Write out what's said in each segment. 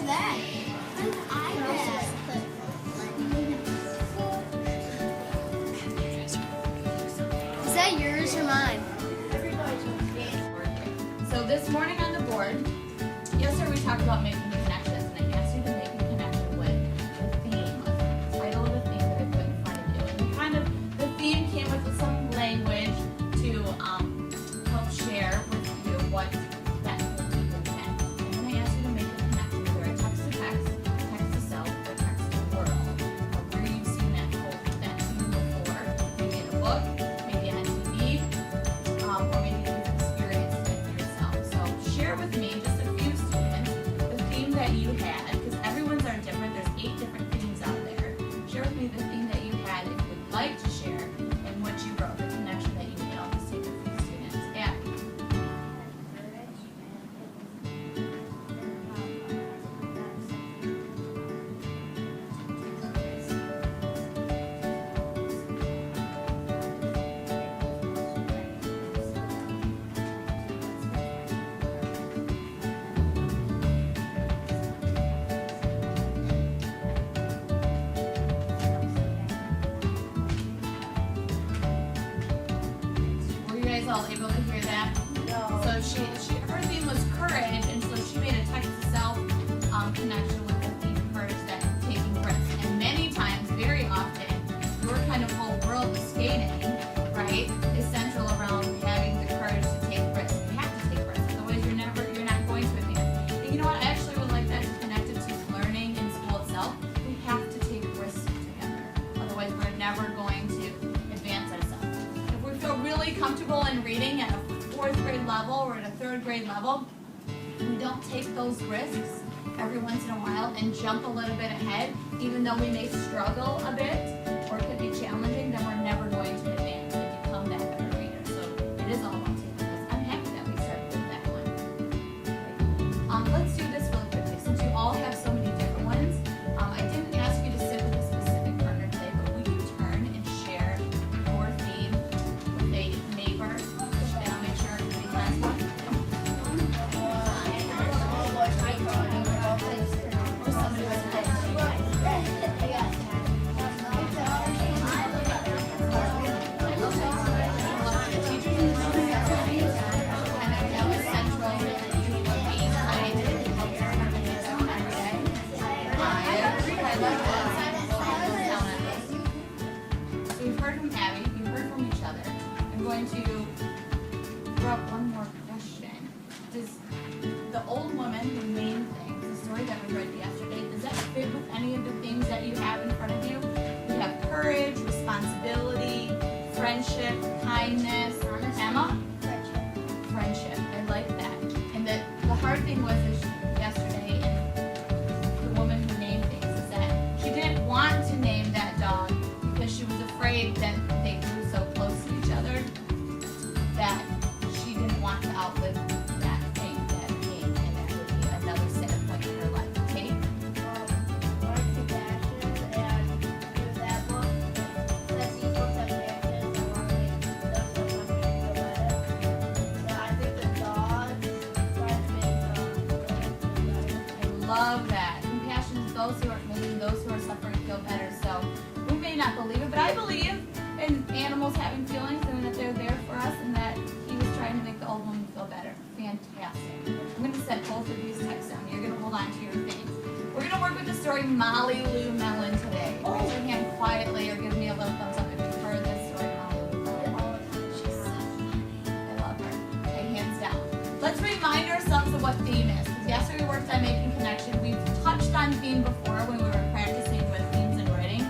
that? An iPad. Is that yours or mine? So this morning on the board, yesterday we talked about making connections, and I asked you to make a connection with the theme, the title of the theme that I put in front of you. And kind of the theme came with some language to help share with you what that theme meant. And then I asked you to make a connection, whether it's text to text, text to self, or text to world, or where you've seen that theme before, maybe in a book, maybe on TV, or maybe you've experienced it yourself. So share with me, just a few students, the theme that you had, because everyone's are different. There's 8 different themes out there. Share with me the theme that you had, if you would like to share, and what you wrote, the connection that you made. I'll just take a few students. Abby. Were you guys all able to hear that? No. So her theme was courage, and so she made a text to self connection with the theme courage, that taking risks. And many times, very often, your kind of whole world of skating, right, is central around having the courage to take risks. You have to take risks, otherwise you're not going to advance. And you know what? I actually would like that to connect it to learning in school itself. We have to take risks together, otherwise we're never going to advance ourselves. If we feel really comfortable in reading at a 4th grade level or at a 3rd grade level, we don't take those risks every once in a while and jump a little bit ahead, even though we may struggle a bit or it could be challenging, then we're never going to advance and become that better reader. So it is all about taking risks. I'm happy that we started with that one. Let's do this really quickly, since you all have so many different ones. I didn't ask you to sit with a specific partner today, but will you turn and share your theme with a neighbor? And I'll make sure everybody has one. Or somebody with a So we've heard from Abby, you've heard from each other. I'm going to throw up one more question. Does the old woman who named things, the story that we read yesterday, does that fit with any of the things that you have in front of you? We have courage, responsibility, friendship, kindness. Emma? Friendship. I like that. And the hard thing was is yesterday, and the woman who named things, is that she didn't want to name that dog because she was afraid that they grew so close to each other that she didn't want to outlive that thing, that name, and that would be another set of point in her life. Kate? Love that. Compassion is those who are making those who are suffering feel better. So we may not believe it, but I believe in animals having feelings and that they're there for us, and that he was trying to make the old woman feel better. Fantastic. I'm going to set both of these texts down. You're going to hold on to your things. We're going to work with the story Molly Lou Mellon today. Raise your hand quietly or give me a little thumbs up if you've heard this story, Molly Lou Mellon. She's so funny. I love her. Okay, hands down. Let's remind ourselves of what theme is. Yesterday we worked on making connection. We've touched on theme before when we were practicing with themes and writing.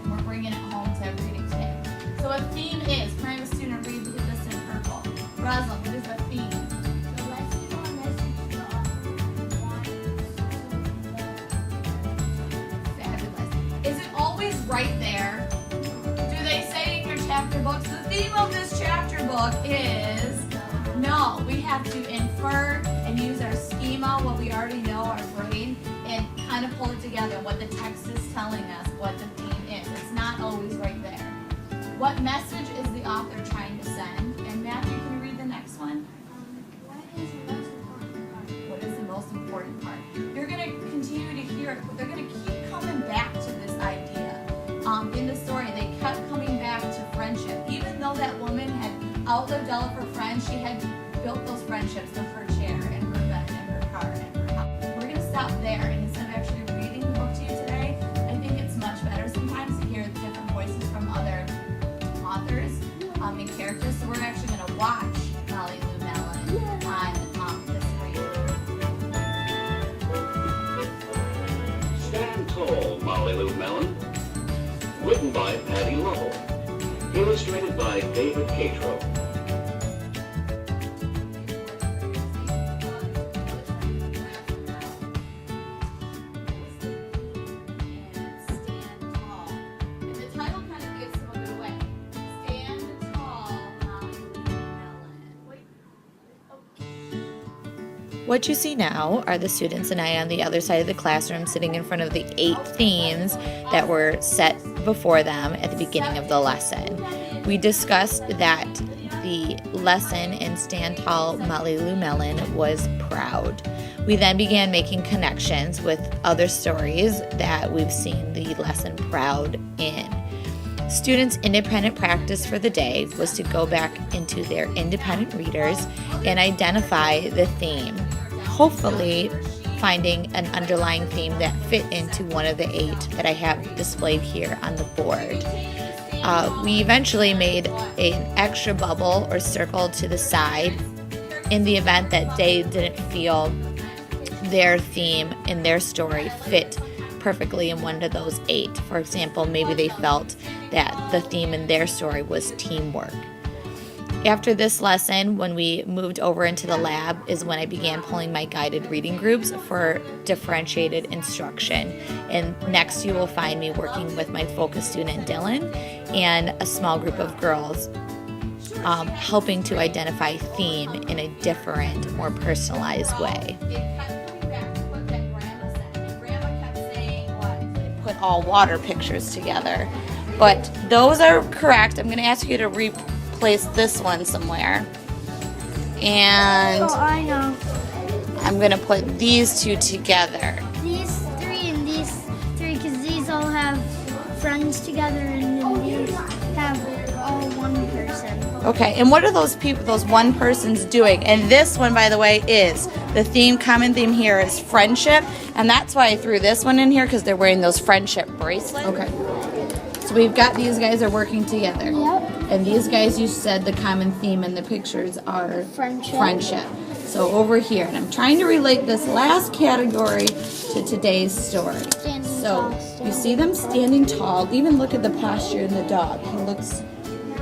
We're bringing it home to reading today. So a theme is, can I have a student read this in purple? Rosalind, what is a theme? The lesson or message the author wants to Fabulous. Is it always right there? Do they say in your chapter books? The theme of this chapter book is no. We have to infer and use our schema, what we already know, our brain, and kind of pull it together, what the text is telling us, what the theme is. It's not always right there. What message is the author trying to send? And Matthew, can you read the next one? What is the most important part? What is the most important part? You're going to they're gonna keep coming back to this idea. In the story, they kept coming back to friendship. Even though that woman had outlived all of her friends, she had built those friendships with her chair and her bed and her car and her house. We're gonna stop there, and instead of actually reading the book to you today, I think it's much better sometimes to hear the different voices from other authors and characters. So we're actually gonna watch Molly Lou Mellon on this read. Stand Tall, Molly Lou Mellon. Written by Patty Lovell. Illustrated by David Catro. What you see now are the students and I on the other side of the classroom sitting in front of the 8 themes that were set before them at the beginning of the lesson. We discussed that the lesson in Stand Tall, Molly Lou Mellon was proud. We then began making connections with other stories that we've seen the lesson proud in. Students' independent practice for the day was to go back into their independent readers and identify the theme, hopefully finding an underlying theme that fit into one of the 8 that I have displayed here on the board. We eventually made an extra bubble or circle to the side in the event that they didn't feel their theme and their story fit perfectly in one of those 8. For example, maybe they felt that the theme in their story was teamwork. After this lesson, when we moved over into the lab, is when I began pulling my guided reading groups for differentiated instruction. And next you will find me working with my focus student Dylan and a small group of girls helping to identify theme in a different, more personalized way. Put all water pictures together. But those are correct. I'm going to ask you to replace this one somewhere. And Oh, I know. I'm going to put these 2 together. These 3 and these 3, because these all have friends together, and then these have all one person. Okay, and what are those people, those one persons doing? And this one, by the way, is the theme, common theme here is friendship. And that's why I threw this one in here, because they're wearing those friendship bracelets. Okay. So we've got these guys are working together. Yep. And these guys, you said the common theme in the pictures are Friendship. So over here, and I'm trying to relate this last category to today's story. So you see them standing tall. Even look at the posture in the dog.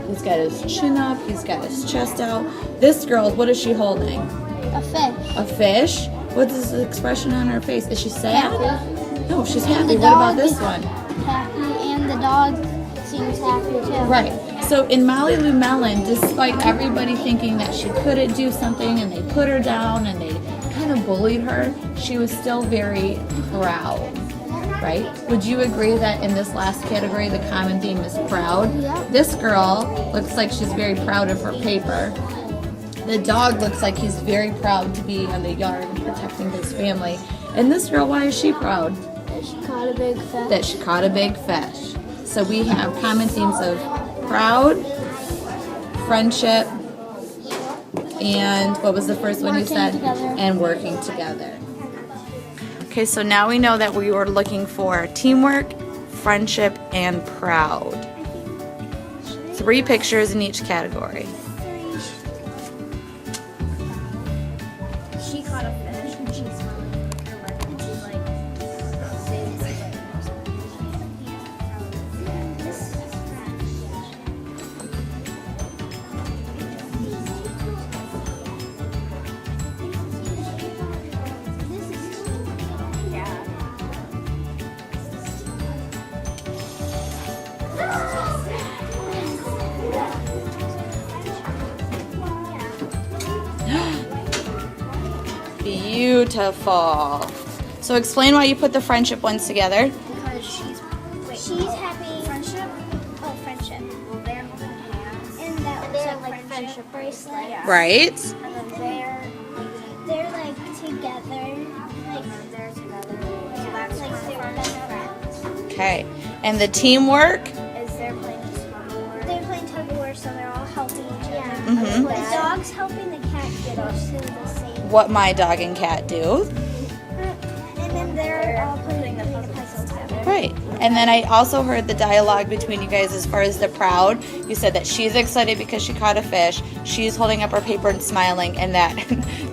He's got his chin up, he's got his chest out. This girl, what is she holding? A fish. A fish? What is the expression on her face? Is she sad? Happy. No, she's And happy. the What about dog this is one? Happy, and the dog seems happy too. Right. So in Molly Lou Mellon, despite everybody thinking that she couldn't do something and they put her down and they kind of bullied her, she was still very proud, right? Would you agree that in this last category, the common theme is proud? Yeah. This girl looks like she's very proud of her paper. The dog looks like he's very proud to be on the yard and protecting his family. And this girl, why is she proud? That she caught a big fish. That she caught a big fish. So we have common themes of proud, friendship, and what was the first one you Working said? together. And working together. Okay, so now we know that we were looking for teamwork, friendship, and proud. 3 pictures in each category. She caught a fish and she's smiling her leg and she's like saying Beautiful. So explain why you put the friendship ones together. because she's happy. Friendship? Oh, friendship. Well, they're holding hands. And that they're like friendship bracelet. Yeah. Right? And then they're like together. Like they're together. Yeah, that's like Okay. And the teamwork? Is they're playing tug of war, so they're all helping each other. Mhm. The dog's helping the cat get us to the same. What my dog and cat do. And then they're all putting the puzzle together. Right. And then I also heard the dialogue between you guys as far as the proud. You said that she's excited because she caught a fish. She's holding up her paper and smiling, and that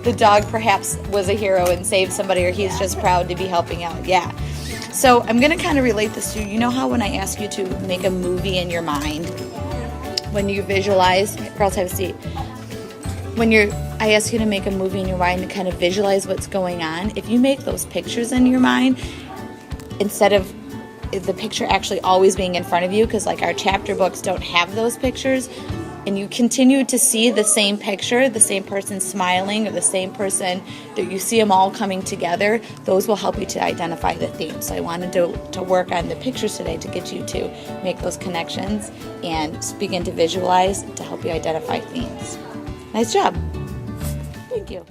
the dog perhaps was a hero and saved somebody, or he's just proud to be helping out. Yeah. So I'm going to kind of relate this to, you know how when I ask you to make a movie in your mind, when you visualize, girls have a seat. I ask you to make a movie in your mind and kind of visualize what's going on. If you make those pictures in your mind, instead of the picture actually always being in front of you, because like our chapter books don't have those pictures, and you continue to see the same picture, the same person smiling, or the same person, that you see them all coming together, those will help you to identify the theme. So I wanted to work on the pictures today to get you to make those connections and begin to visualize to help you identify themes. Nice job. Thank you.